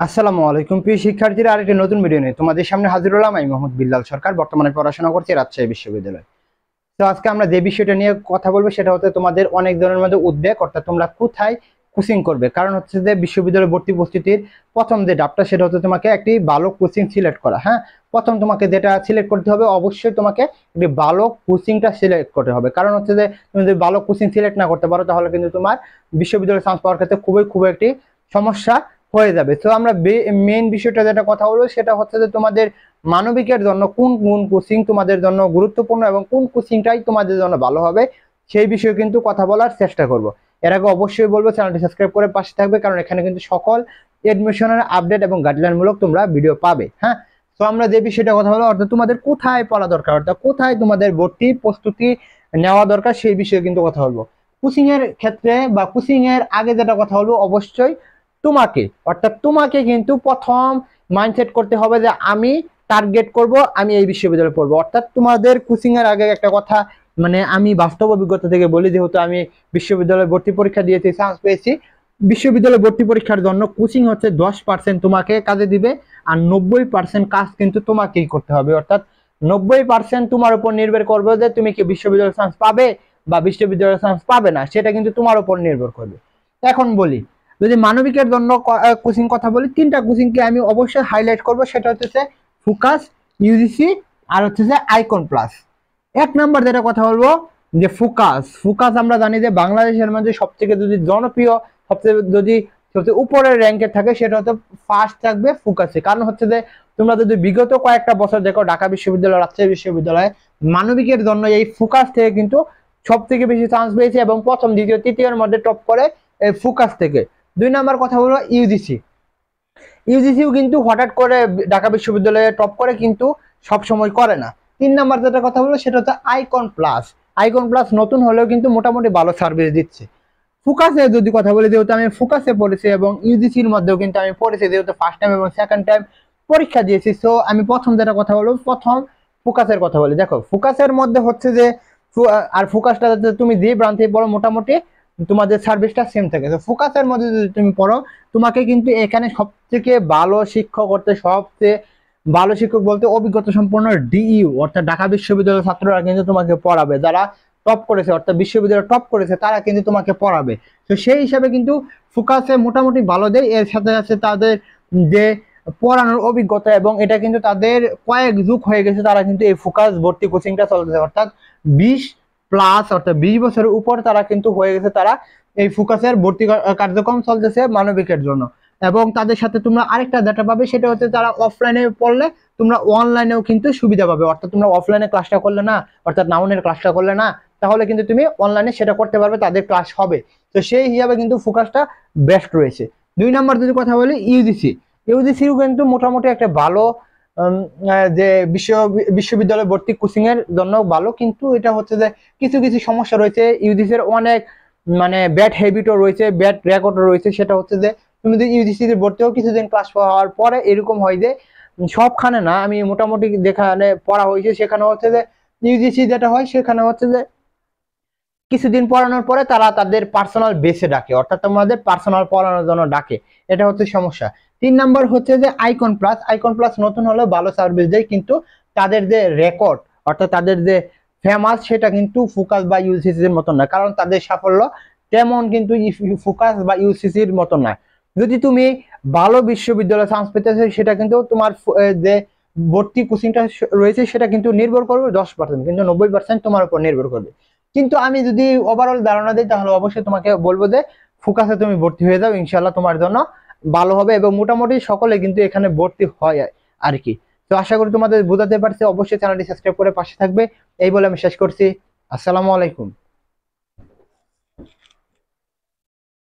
আসসালামু আলাইকুম প্রিয় শিক্ষার্থীরা, আরেকটি নতুন ভিডিও নিয়ে তোমাদের সামনে হাজির হলাম। আমি মোহাম্মদ বিল্লাল সরকার, বর্তমানে পড়াশোনা করছি রাজশাহী বিশ্ববিদ্যালয়। তো আজকে আমরা যে বিষয়টা নিয়ে কথা বলবো সেটা হচ্ছে তোমাদের অনেক ধরনের মধ্যে উদ্বেগ, অর্থাৎ তোমরা কোথায় কোচিং করবে। কারণ হচ্ছে যে বিশ্ববিদ্যালয় ভর্তি প্রস্তুতির প্রথম যে ধাপটা সেটা হচ্ছে তোমাকে একটি ভালো কোচিং সিলেক্ট করা। হ্যাঁ, প্রথম তোমাকে যেটা সিলেক্ট করতে হবে, অবশ্যই তোমাকে একটি ভালো কোচিংটা সিলেক্ট করতে হবে। কারণ হচ্ছে যে তুমি যদি ভালো কোচিং সিলেক্ট না করতে পারো তাহলে কিন্তু তোমার বিশ্ববিদ্যালয়ে চান্স পাওয়ার ক্ষেত্রে খুবই একটি সমস্যা হয়ে যাবে। তো আমরা মেইন বিষয়টা যেটা কথা বলবো সেটা হচ্ছে যে তোমাদের মানবিকের জন্য কোন কোন কোচিং তোমাদের জন্য গুরুত্বপূর্ণ এবং কোন কোচিংটাই তোমাদের জন্য ভালো হবে সেই বিষয়ে কিন্তু কথা বলার চেষ্টা করব। এর আগে অবশ্যই বলবো চ্যানেলটি সাবস্ক্রাইব করে পাশে থাকবে, কারণ এখানে কিন্তু সকল এডমিশনের আপডেট এবং গাইডলাইন মূলক তোমরা ভিডিও পাবে। হ্যাঁ, তো আমরা যে বিষয়টা কথা বলবো, অর্থাৎ তোমাদের কোথায় পড়া দরকার, অর্থাৎ কোথায় তোমাদের ভর্তি প্রস্তুতি নেওয়া দরকার সেই বিষয়ে কিন্তু কথা বলবো। কোচিং এর ক্ষেত্রে বা কোচিং এর আগে যেটা কথা বলবো, অবশ্যই তোমাকে অর্থাৎ তোমাকে কিন্তু প্রথম মাইন্ডসেট করতে হবে যে আমি টার্গেট করব, আমি এই বিশ্ববিদ্যালয়ে পড়বো। অর্থাৎ তোমাদের কোচিং এর আগে একটা কথা, মানে আমি বাস্তব অভিজ্ঞতা থেকে বলি, যেহেতু আমি বিশ্ববিদ্যালয়ে ভর্তি পরীক্ষা দিয়েছি, চান্স পেয়েছি। বিশ্ববিদ্যালয় ভর্তি পরীক্ষার জন্য কোচিং হচ্ছে 10% তোমাকে কাজে দিবে, আর 90% কাজ কিন্তু তোমাকেই করতে হবে। অর্থাৎ 90% তোমার উপর নির্ভর করবে যে তুমি কি বিশ্ববিদ্যালয়ে চান্স পাবে বা বিশ্ববিদ্যালয়ে চান্স পাবে না, সেটা কিন্তু তোমার উপর নির্ভর করবে। এখন বলি, যদি মানবিকের জন্য কোচিং কথা বলি, তিনটা কোচিংকে আমি অবশ্যই হাইলাইট করব। সেটা হচ্ছে ফোকাস, ইউজিসি আর হচ্ছে আইকন প্লাস। এক নাম্বার যেটা কথা বলবো যে ফোকাস। ফোকাস আমরা জানি যে বাংলাদেশের মধ্যে সবথেকে যদি জনপ্রিয়, সবচেয়ে উপরের র্যাঙ্কে থাকে সেটা হচ্ছে ফার্স্ট থাকবে ফোকাসে। কারণ হচ্ছে যে তোমরা যদি বিগত কয়েকটা বছর দেখো, ঢাকা বিশ্ববিদ্যালয়, রাজশাহী বিশ্ববিদ্যালয় মানবিকের জন্য এই ফোকাস থেকে কিন্তু সব থেকে বেশি চান্স পেয়েছে এবং প্রথম, দ্বিতীয়, তৃতীয়ের মধ্যে টপ করে এই ফোকাস থেকে। দুই নাম্বার কথা বলবো ইউজিসি। ইউজিসিও কিন্তু হঠাৎ করে ঢাকা বিশ্ববিদ্যালয়ে টপ করে কিন্তু সব সময় করে না। তিন নাম্বার যেটা কথা বলবো সেটা হচ্ছে আইকন প্লাস। আইকন প্লাস নতুন হলেও কিন্তু মোটামুটি ভালো সার্ভিস দিচ্ছে। ফোকাসে যদি কথা বলি, যেহেতু আমি ফোকাসে পড়েছি এবং ইউজিসির মধ্যেও কিন্তু আমি পড়েছি, যেহেতু ফার্স্ট টাইম এবং সেকেন্ড টাইম পরীক্ষা দিয়েছি। সো আমি প্রথম যেটা কথা বলবো, প্রথম ফোকাসের কথা বলি। দেখো, ফোকাসের মধ্যে হচ্ছে যে আর ফোকাসটা তুমি যে ব্রাঞ্চে পড়ো মোটামুটি তোমাদের সার্ভিসটা সেম থাকে। তো ফোকাসের মধ্যে যদি তুমি পড়ো, তোমাকে কিন্তু এখানে সবথেকে ভালো শিক্ষক করতে, সবচেয়ে ভালো শিক্ষক বলতে অভিজ্ঞতা সম্পন্ন ডিইউ অর্থাৎ ঢাকা বিশ্ববিদ্যালয়ের ছাত্ররা কিন্তু তোমাকে পড়াবে। যারা টপ করেছে অর্থাৎ বিশ্ববিদ্যালয় টপ করেছে তারা কিন্তু তোমাকে পড়াবে। তো সেই হিসাবে কিন্তু ফোকাসে মোটামুটি ভালো দেয়। এর সাথে সাথে তাদের যে পড়ানোর অভিজ্ঞতা, এবং এটা কিন্তু তাদের কয়েক যুগ হয়ে গেছে, তারা কিন্তু এই ফোকাস ভর্তি কোচিংটা চলতেছে। অর্থাৎ 20+ অর্থাৎ 20 বছরের উপর তারা কিন্তু হয়ে গেছে, তারা এই ফোকাসের ভর্তি কার্যক্রম চলতেছে মানবিকের জন্য। এবং তাদের সাথে তোমরা আরেকটা ডাটা পাবে, সেটা হচ্ছে তারা অফলাইনে পড়লে তোমরা অনলাইনেও কিন্তু সুবিধা পাবে। অর্থাৎ তোমরা অফলাইনে ক্লাসটা করলে না, অর্থাৎ নাউনের ক্লাসটা করলে না, তাহলে কিন্তু তুমি অনলাইনে সেটা করতে পারবে, তাদের ক্লাস হবে। তো সেই হিসাবে কিন্তু ফোকাসটা বেস্ট রয়েছে। দুই নাম্বার যদি কথা বলি ইউজিসি। ইউজিসিও কিন্তু মোটামুটি একটা ভালো যে বিশ্ববিদ্যালয় ভর্তি কোচিং এর জন্য ভালো, কিন্তু এটা হচ্ছে যে কিছু কিছু সমস্যা রয়েছে। ইউজিসি এর অনেক মানে ব্যাড হ্যাবিটও রয়েছে, ব্যাড রেকর্ডও রয়েছে। সেটা হচ্ছে যে তুমি যদি ইউজিসি তে ভর্তি হও, কিছুদিন ক্লাস হওয়ার পরে এরকম হয় যে, সবখানে না, আমি মোটামুটি যেখানে পড়া হয়েছে সেখানে হচ্ছে যে ইউজিসি যেটা হয় সেখানে হচ্ছে যে কিছুদিন পড়ানোর পরে তারা তাদের পার্সোনাল বেসে ডাকে, অর্থাৎ তোমাদের পার্সোনাল পড়ানোর জন্য ডাকে। এটা হচ্ছে সমস্যা। তিন নাম্বার হচ্ছে যে আইকন প্লাস। আইকন প্লাস নতুন হলেও ভালো সার্ভিস দেয়, কিন্তু তাদের যে রেকর্ড অর্থাৎ তাদের যে ফেমাস সেটা কিন্তু ফোকাস বা ইউসিসির মতন না, কারণ তাদের সাফল্য তেমন কিন্তু ফোকাস বা ইউসিসির মতন না। যদি তুমি ভালো বিশ্ববিদ্যালয়ে চান্স পেতে চাও, সেটা কিন্তু তোমার যে ভর্তি কোচিংটা রয়েছে সেটা কিন্তু নির্ভর করবে 10%, কিন্তু 90% তোমার উপর নির্ভর করবে। কিন্তু আমি যদি ওভারঅল ধারণা দিই, তাহলে অবশ্যই তোমাকে বলবো যে ফোকাসে তুমি ভর্তি হয়ে যাও, ইনশাল্লাহ তোমার জন্য ভালো হবে। এবং মোটামুটি সকলে কিন্তু এখানে ভর্তি হয় আর কি। তো আশা করি তোমাদের বোঝাতে পারছি। অবশ্যই চ্যানেলটি সাবস্ক্রাইব করে পাশে থাকবে। এই বলে আমি শেষ করছি। আসসালামু আলাইকুম।